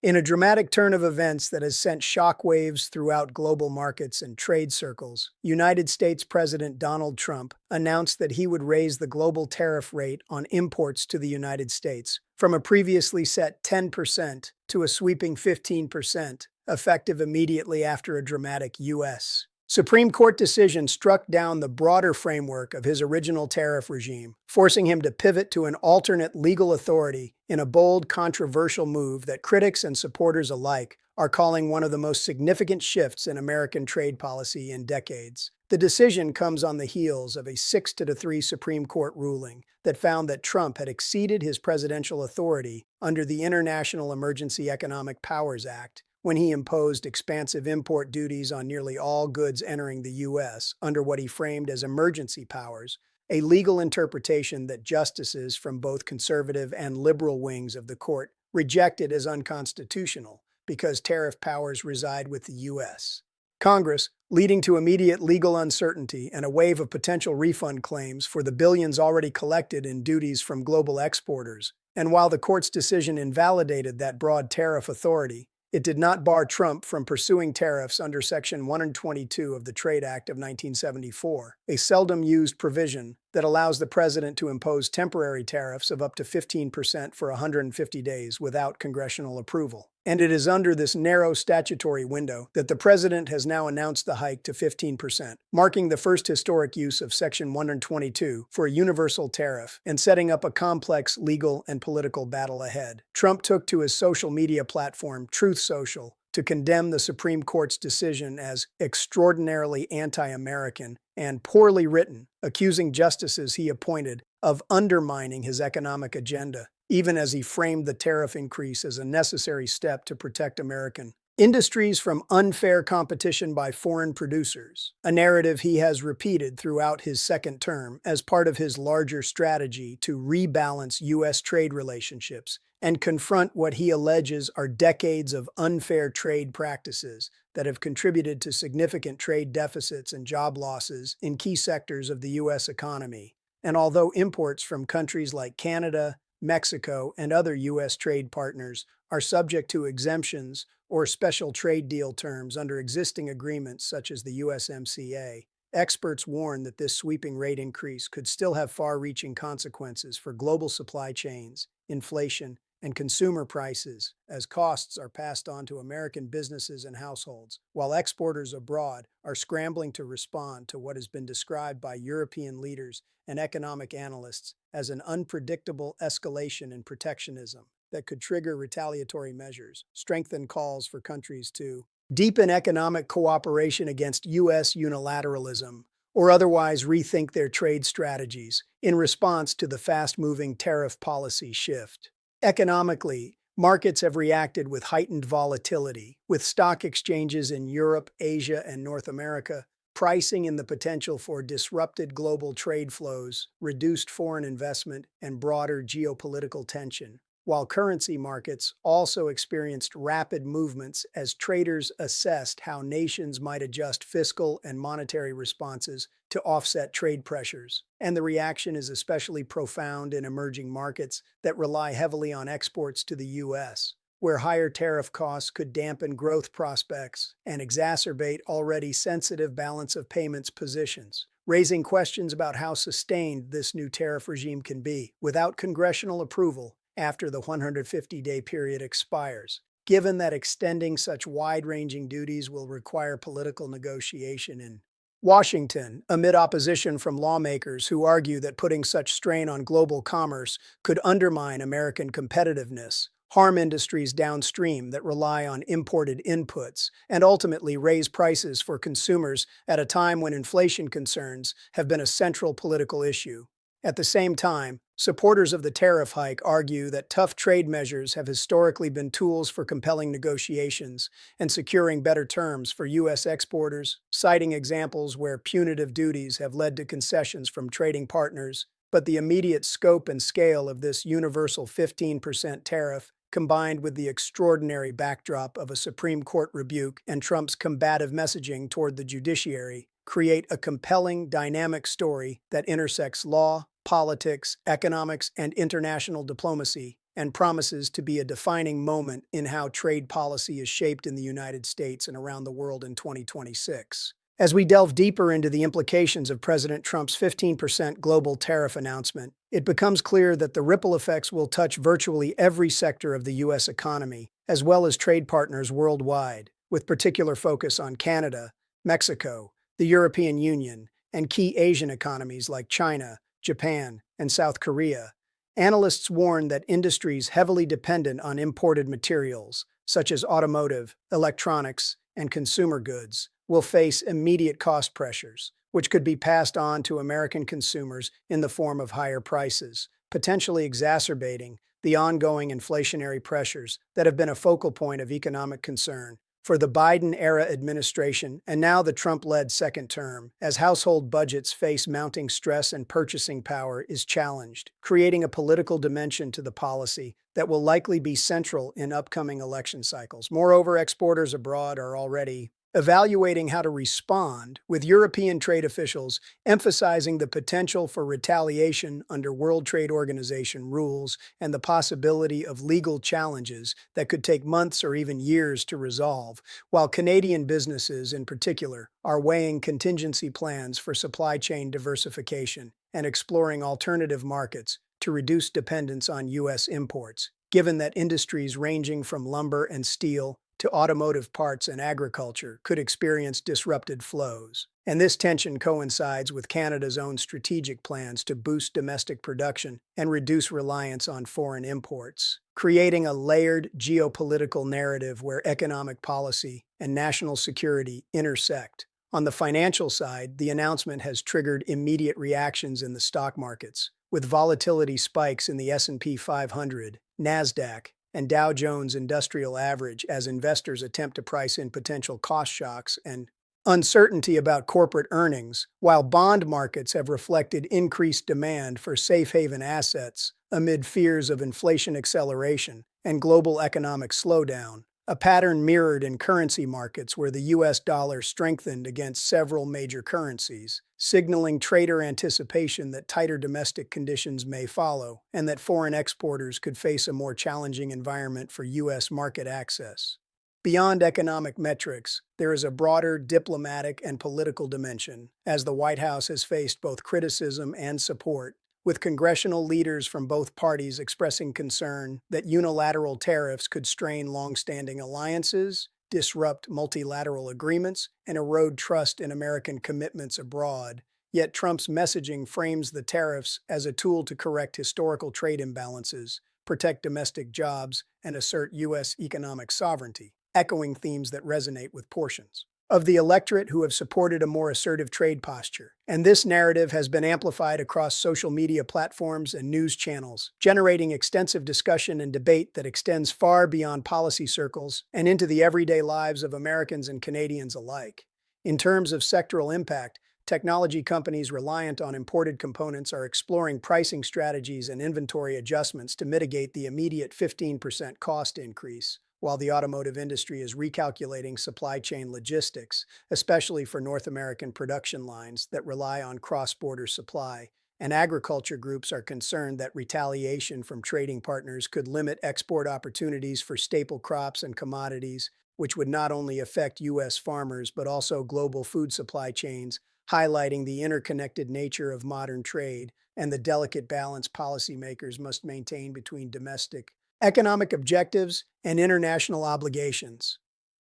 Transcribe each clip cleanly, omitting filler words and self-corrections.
In a dramatic turn of events that has sent shockwaves throughout global markets and trade circles, United States President Donald Trump announced that he would raise the global tariff rate on imports to the United States from a previously set 10% to a sweeping 15%, effective immediately after a dramatic U.S. Supreme Court decision struck down the broader framework of his original tariff regime, forcing him to pivot to an alternate legal authority in a bold, controversial move that critics and supporters alike are calling one of the most significant shifts in American trade policy in decades. The decision comes on the heels of a 6-3 Supreme Court ruling that found that Trump had exceeded his presidential authority under the International Emergency Economic Powers Act when he imposed expansive import duties on nearly all goods entering the U.S. under what he framed as emergency powers, a legal interpretation that justices from both conservative and liberal wings of the court rejected as unconstitutional because tariff powers reside with the U.S. Congress, leading to immediate legal uncertainty and a wave of potential refund claims for the billions already collected in duties from global exporters. And while the court's decision invalidated that broad tariff authority, it did not bar Trump from pursuing tariffs under Section 122 of the Trade Act of 1974, a seldom-used provision that allows the president to impose temporary tariffs of up to 15% for 150 days without congressional approval. And it is under this narrow statutory window that the president has now announced the hike to 15%, marking the first historic use of Section 122 for a universal tariff and setting up a complex legal and political battle ahead. Trump took to his social media platform, Truth Social, to condemn the Supreme Court's decision as extraordinarily anti-American and poorly written, accusing justices he appointed of undermining his economic agenda, even as he framed the tariff increase as a necessary step to protect American industries from unfair competition by foreign producers, a narrative he has repeated throughout his second term as part of his larger strategy to rebalance U.S. trade relationships and confront what he alleges are decades of unfair trade practices that have contributed to significant trade deficits and job losses in key sectors of the U.S. economy. And although imports from countries like Canada, Mexico, and other U.S. trade partners are subject to exemptions or special trade deal terms under existing agreements such as the USMCA, experts warn that this sweeping rate increase could still have far-reaching consequences for global supply chains, inflation, and consumer prices as costs are passed on to American businesses and households, while exporters abroad are scrambling to respond to what has been described by European leaders and economic analysts as an unpredictable escalation in protectionism that could trigger retaliatory measures, strengthen calls for countries to deepen economic cooperation against U.S. unilateralism, or otherwise rethink their trade strategies in response to the fast-moving tariff policy shift. Economically, markets have reacted with heightened volatility, with stock exchanges in Europe, Asia, and North America pricing in the potential for disrupted global trade flows, reduced foreign investment, and broader geopolitical tension, while currency markets also experienced rapid movements as traders assessed how nations might adjust fiscal and monetary responses to offset trade pressures. And the reaction is especially profound in emerging markets that rely heavily on exports to the U.S., where higher tariff costs could dampen growth prospects and exacerbate already sensitive balance of payments positions, raising questions about how sustained this new tariff regime can be without congressional approval after the 150-day period expires, given that extending such wide-ranging duties will require political negotiation in Washington, amid opposition from lawmakers who argue that putting such strain on global commerce could undermine American competitiveness, harm industries downstream that rely on imported inputs, and ultimately raise prices for consumers at a time when inflation concerns have been a central political issue. At the same time, supporters of the tariff hike argue that tough trade measures have historically been tools for compelling negotiations and securing better terms for U.S. exporters, citing examples where punitive duties have led to concessions from trading partners. But the immediate scope and scale of this universal 15% tariff, combined with the extraordinary backdrop of a Supreme Court rebuke and Trump's combative messaging toward the judiciary, create a compelling, dynamic story that intersects law, politics, economics, and international diplomacy and promises to be a defining moment in how trade policy is shaped in the United States and around the world in 2026. As we delve deeper into the implications of President Trump's 15% global tariff announcement, it becomes clear that the ripple effects will touch virtually every sector of the U.S. economy, as well as trade partners worldwide, with particular focus on Canada, Mexico, the European Union, and key Asian economies like China, Japan, and South Korea. Analysts warn that industries heavily dependent on imported materials, such as automotive, electronics, and consumer goods, will face immediate cost pressures, which could be passed on to American consumers in the form of higher prices, potentially exacerbating the ongoing inflationary pressures that have been a focal point of economic concern for the Biden-era administration and now the Trump-led second term, as household budgets face mounting stress and purchasing power is challenged, creating a political dimension to the policy that will likely be central in upcoming election cycles. Moreover, exporters abroad are already evaluating how to respond, with European trade officials emphasizing the potential for retaliation under World Trade Organization rules and the possibility of legal challenges that could take months or even years to resolve, while Canadian businesses in particular are weighing contingency plans for supply chain diversification and exploring alternative markets to reduce dependence on U.S. imports, given that industries ranging from lumber and steel to automotive parts and agriculture could experience disrupted flows. And this tension coincides with Canada's own strategic plans to boost domestic production and reduce reliance on foreign imports, creating a layered geopolitical narrative where economic policy and national security intersect. On the financial side, the announcement has triggered immediate reactions in the stock markets, with volatility spikes in the S&P 500, NASDAQ, and Dow Jones Industrial Average as investors attempt to price in potential cost shocks and uncertainty about corporate earnings, while bond markets have reflected increased demand for safe haven assets amid fears of inflation acceleration and global economic slowdown, a pattern mirrored in currency markets where the U.S. dollar strengthened against several major currencies, signaling trader anticipation that tighter domestic conditions may follow and that foreign exporters could face a more challenging environment for U.S. market access. Beyond economic metrics, there is a broader diplomatic and political dimension, as the White House has faced both criticism and support, with congressional leaders from both parties expressing concern that unilateral tariffs could strain long-standing alliances, disrupt multilateral agreements, and erode trust in American commitments abroad. Yet Trump's messaging frames the tariffs as a tool to correct historical trade imbalances, protect domestic jobs, and assert U.S. economic sovereignty, echoing themes that resonate with portions of the electorate who have supported a more assertive trade posture. And this narrative has been amplified across social media platforms and news channels, generating extensive discussion and debate that extends far beyond policy circles and into the everyday lives of Americans and Canadians alike. In terms of sectoral impact, technology companies reliant on imported components are exploring pricing strategies and inventory adjustments to mitigate the immediate 15% cost increase, while the automotive industry is recalculating supply chain logistics, especially for North American production lines that rely on cross-border supply. And agriculture groups are concerned that retaliation from trading partners could limit export opportunities for staple crops and commodities, which would not only affect U.S. farmers but also global food supply chains, highlighting the interconnected nature of modern trade and the delicate balance policymakers must maintain between domestic economic objectives and international obligations.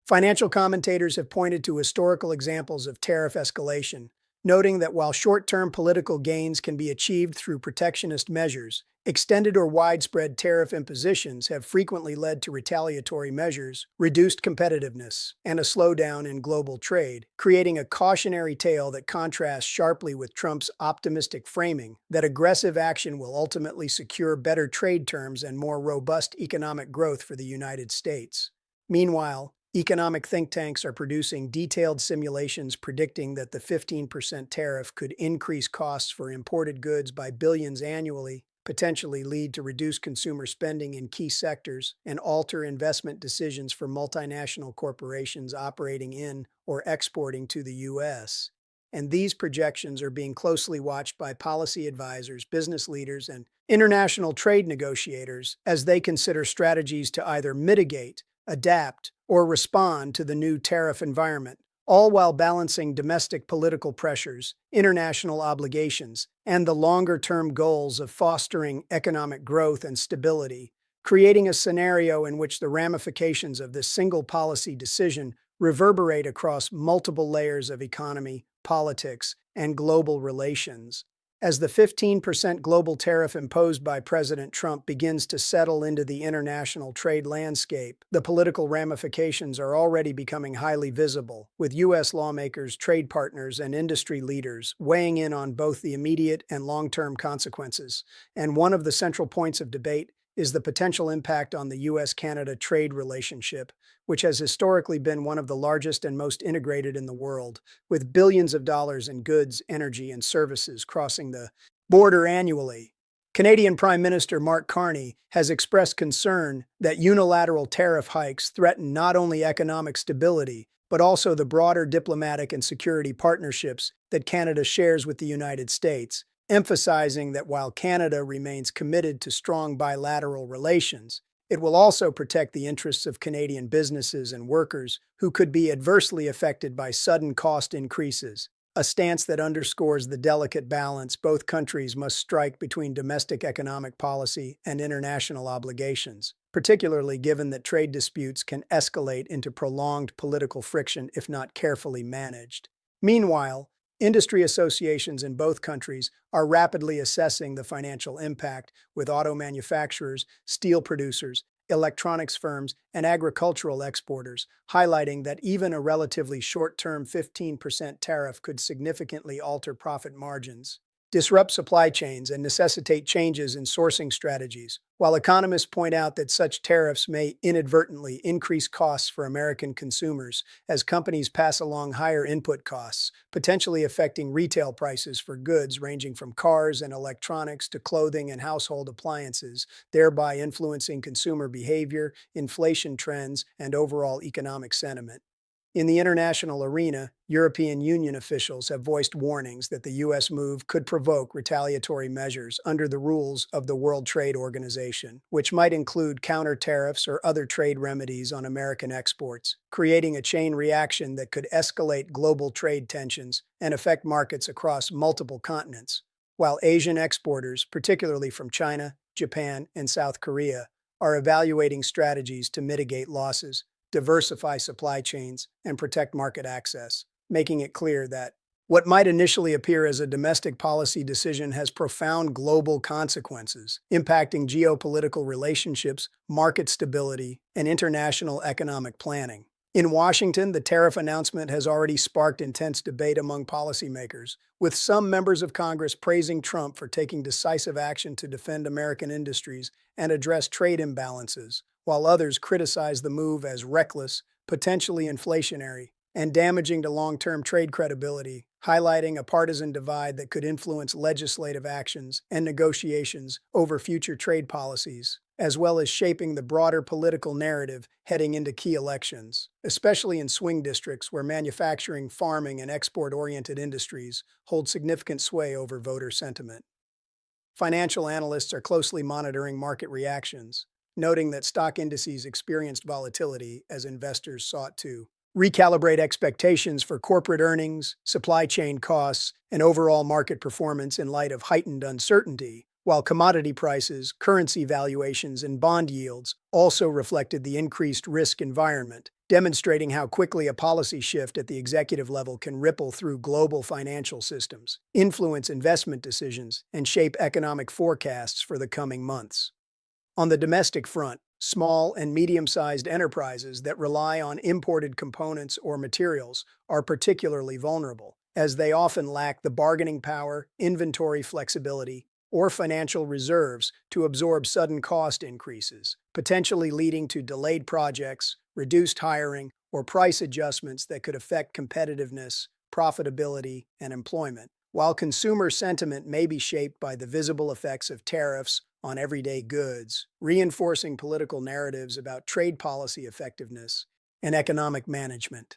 Financial commentators have pointed to historical examples of tariff escalation, noting that while short-term political gains can be achieved through protectionist measures, extended or widespread tariff impositions have frequently led to retaliatory measures, reduced competitiveness, and a slowdown in global trade, creating a cautionary tale that contrasts sharply with Trump's optimistic framing that aggressive action will ultimately secure better trade terms and more robust economic growth for the United States. Meanwhile, economic think tanks are producing detailed simulations predicting that the 15% tariff could increase costs for imported goods by billions annually, potentially lead to reduced consumer spending in key sectors, and alter investment decisions for multinational corporations operating in or exporting to the U.S. and these projections are being closely watched by policy advisors, business leaders, and international trade negotiators as they consider strategies to either mitigate, adapt, or respond to the new tariff environment, all while balancing domestic political pressures, international obligations, and the longer-term goals of fostering economic growth and stability, creating a scenario in which the ramifications of this single policy decision reverberate across multiple layers of economy, politics, and global relations. As the 15% global tariff imposed by President Trump begins to settle into the international trade landscape, the political ramifications are already becoming highly visible, with U.S. lawmakers, trade partners, and industry leaders weighing in on both the immediate and long-term consequences. And one of the central points of debate is the potential impact on the U.S.-Canada trade relationship, which has historically been one of the largest and most integrated in the world, with billions of dollars in goods, energy, and services crossing the border annually. Canadian Prime Minister Mark Carney has expressed concern that unilateral tariff hikes threaten not only economic stability, but also the broader diplomatic and security partnerships that Canada shares with the United States, emphasizing that while Canada remains committed to strong bilateral relations, it will also protect the interests of Canadian businesses and workers who could be adversely affected by sudden cost increases, a stance that underscores the delicate balance both countries must strike between domestic economic policy and international obligations, particularly given that trade disputes can escalate into prolonged political friction if not carefully managed. Meanwhile, industry associations in both countries are rapidly assessing the financial impact, with auto manufacturers, steel producers, electronics firms, and agricultural exporters highlighting that even a relatively short-term 15% tariff could significantly alter profit margins, disrupt supply chains, and necessitate changes in sourcing strategies, while economists point out that such tariffs may inadvertently increase costs for American consumers as companies pass along higher input costs, potentially affecting retail prices for goods ranging from cars and electronics to clothing and household appliances, thereby influencing consumer behavior, inflation trends, and overall economic sentiment. In the international arena, European Union officials have voiced warnings that the U.S. move could provoke retaliatory measures under the rules of the World Trade Organization, which might include counter tariffs or other trade remedies on American exports, creating a chain reaction that could escalate global trade tensions and affect markets across multiple continents. While Asian exporters, particularly from China, Japan, and South Korea, are evaluating strategies to mitigate losses, diversify supply chains, and protect market access, making it clear that what might initially appear as a domestic policy decision has profound global consequences, impacting geopolitical relationships, market stability, and international economic planning. In Washington, the tariff announcement has already sparked intense debate among policymakers, with some members of Congress praising Trump for taking decisive action to defend American industries and address trade imbalances, while others criticize the move as reckless, potentially inflationary, and damaging to long-term trade credibility, highlighting a partisan divide that could influence legislative actions and negotiations over future trade policies, as well as shaping the broader political narrative heading into key elections, especially in swing districts where manufacturing, farming, and export-oriented industries hold significant sway over voter sentiment. Financial analysts are closely monitoring market reactions, noting that stock indices experienced volatility as investors sought to recalibrate expectations for corporate earnings, supply chain costs, and overall market performance in light of heightened uncertainty, while commodity prices, currency valuations, and bond yields also reflected the increased risk environment, demonstrating how quickly a policy shift at the executive level can ripple through global financial systems, influence investment decisions, and shape economic forecasts for the coming months. On the domestic front, small and medium-sized enterprises that rely on imported components or materials are particularly vulnerable, as they often lack the bargaining power, inventory flexibility, or financial reserves to absorb sudden cost increases, potentially leading to delayed projects, reduced hiring, or price adjustments that could affect competitiveness, profitability, and employment. While consumer sentiment may be shaped by the visible effects of tariffs on everyday goods, reinforcing political narratives about trade policy effectiveness and economic management.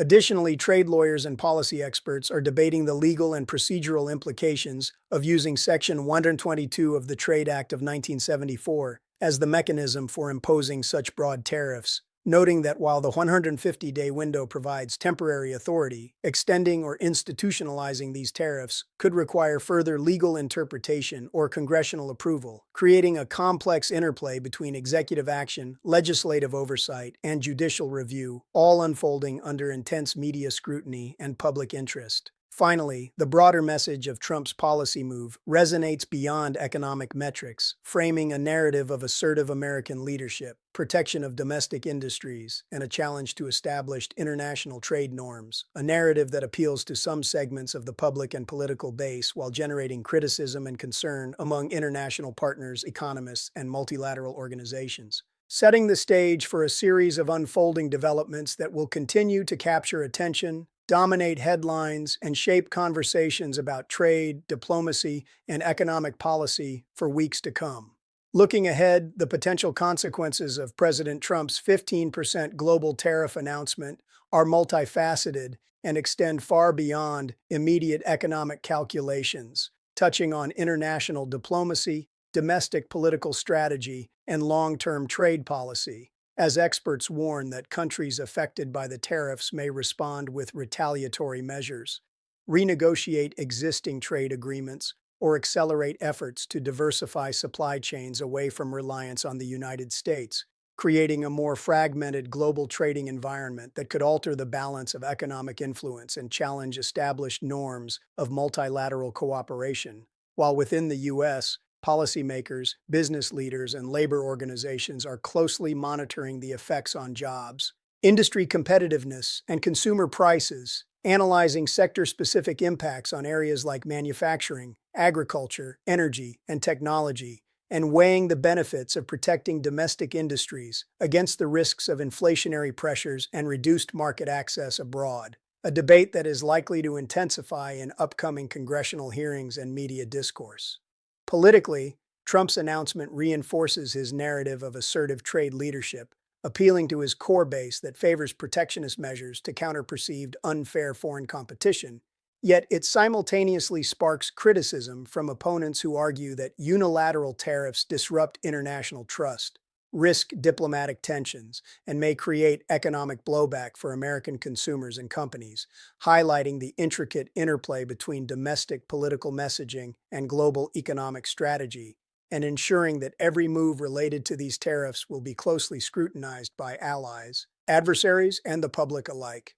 Additionally, trade lawyers and policy experts are debating the legal and procedural implications of using Section 122 of the Trade Act of 1974 as the mechanism for imposing such broad tariffs, noting that while the 150-day window provides temporary authority, extending or institutionalizing these tariffs could require further legal interpretation or congressional approval, creating a complex interplay between executive action, legislative oversight, and judicial review, all unfolding under intense media scrutiny and public interest. Finally, the broader message of Trump's policy move resonates beyond economic metrics, framing a narrative of assertive American leadership, protection of domestic industries, and a challenge to established international trade norms, a narrative that appeals to some segments of the public and political base while generating criticism and concern among international partners, economists, and multilateral organizations, setting the stage for a series of unfolding developments that will continue to capture attention, dominate headlines, and shape conversations about trade, diplomacy, and economic policy for weeks to come. Looking ahead, the potential consequences of President Trump's 15% global tariff announcement are multifaceted and extend far beyond immediate economic calculations, touching on international diplomacy, domestic political strategy, and long-term trade policy, as experts warn that countries affected by the tariffs may respond with retaliatory measures, renegotiate existing trade agreements, or accelerate efforts to diversify supply chains away from reliance on the United States, creating a more fragmented global trading environment that could alter the balance of economic influence and challenge established norms of multilateral cooperation. While within the U.S., policymakers, business leaders, and labor organizations are closely monitoring the effects on jobs, industry competitiveness, and consumer prices, analyzing sector-specific impacts on areas like manufacturing, agriculture, energy, and technology, and weighing the benefits of protecting domestic industries against the risks of inflationary pressures and reduced market access abroad, a debate that is likely to intensify in upcoming congressional hearings and media discourse. Politically, Trump's announcement reinforces his narrative of assertive trade leadership, appealing to his core base that favors protectionist measures to counter perceived unfair foreign competition. Yet it simultaneously sparks criticism from opponents who argue that unilateral tariffs disrupt international trust, risk diplomatic tensions, and may create economic blowback for American consumers and companies, highlighting the intricate interplay between domestic political messaging and global economic strategy, and ensuring that every move related to these tariffs will be closely scrutinized by allies, adversaries, and the public alike.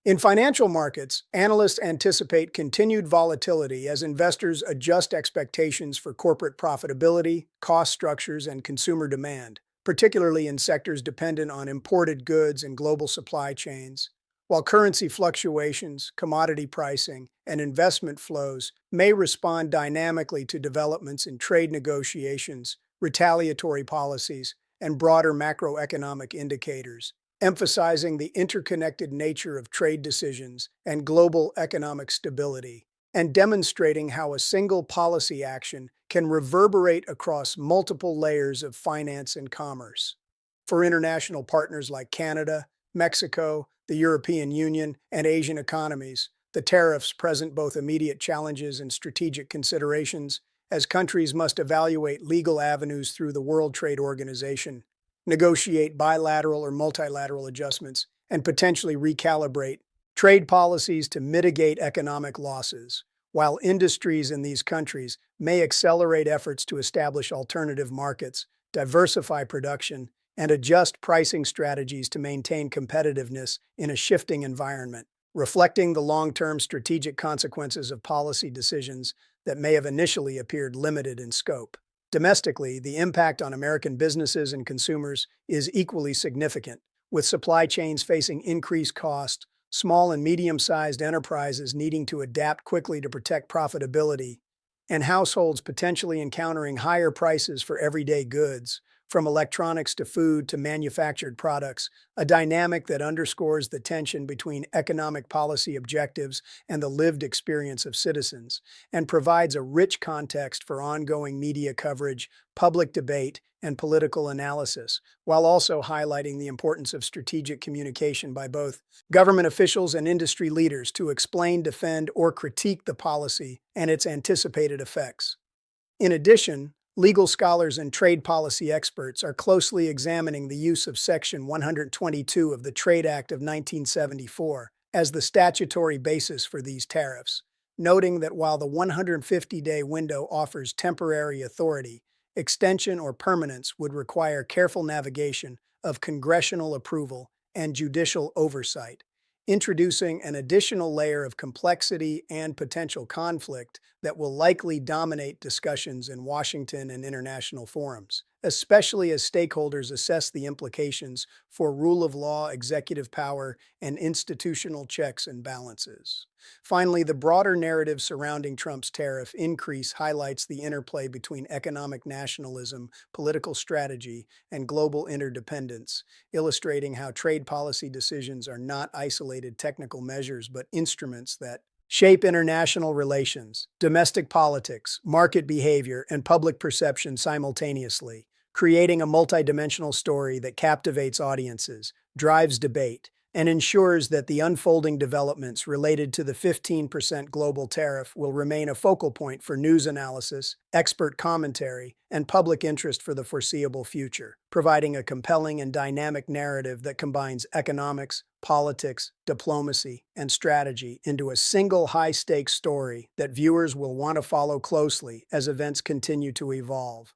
In financial markets, analysts anticipate continued volatility as investors adjust expectations for corporate profitability, cost structures, and consumer demand, particularly in sectors dependent on imported goods and global supply chains, while currency fluctuations, commodity pricing, and investment flows may respond dynamically to developments in trade negotiations, retaliatory policies, and broader macroeconomic indicators, emphasizing the interconnected nature of trade decisions and global economic stability, and demonstrating how a single policy action can reverberate across multiple layers of finance and commerce. For international partners like Canada, Mexico, the European Union, and Asian economies, the tariffs present both immediate challenges and strategic considerations, as countries must evaluate legal avenues through the World Trade Organization, negotiate bilateral or multilateral adjustments, and potentially recalibrate trade policies to mitigate economic losses, while industries in these countries may accelerate efforts to establish alternative markets, diversify production, and adjust pricing strategies to maintain competitiveness in a shifting environment, reflecting the long-term strategic consequences of policy decisions that may have initially appeared limited in scope. Domestically, the impact on American businesses and consumers is equally significant, with supply chains facing increased costs, small and medium-sized enterprises needing to adapt quickly to protect profitability, and households potentially encountering higher prices for everyday goods, from electronics to food to manufactured products, a dynamic that underscores the tension between economic policy objectives and the lived experience of citizens, and provides a rich context for ongoing media coverage, public debate, and political analysis, while also highlighting the importance of strategic communication by both government officials and industry leaders to explain, defend, or critique the policy and its anticipated effects. In addition, legal scholars and trade policy experts are closely examining the use of Section 122 of the Trade Act of 1974 as the statutory basis for these tariffs, noting that while the 150-day window offers temporary authority, extension or permanence would require careful navigation of congressional approval and judicial oversight, introducing an additional layer of complexity and potential conflict that will likely dominate discussions in Washington and international forums, especially as stakeholders assess the implications for rule of law, executive power, and institutional checks and balances. Finally, the broader narrative surrounding Trump's tariff increase highlights the interplay between economic nationalism, political strategy, and global interdependence, illustrating how trade policy decisions are not isolated technical measures but instruments that shape international relations, domestic politics, market behavior, and public perception simultaneously, creating a multidimensional story that captivates audiences, drives debate, and ensures that the unfolding developments related to the 15% global tariff will remain a focal point for news analysis, expert commentary, and public interest for the foreseeable future, providing a compelling and dynamic narrative that combines economics, politics, diplomacy, and strategy into a single high-stakes story that viewers will want to follow closely as events continue to evolve.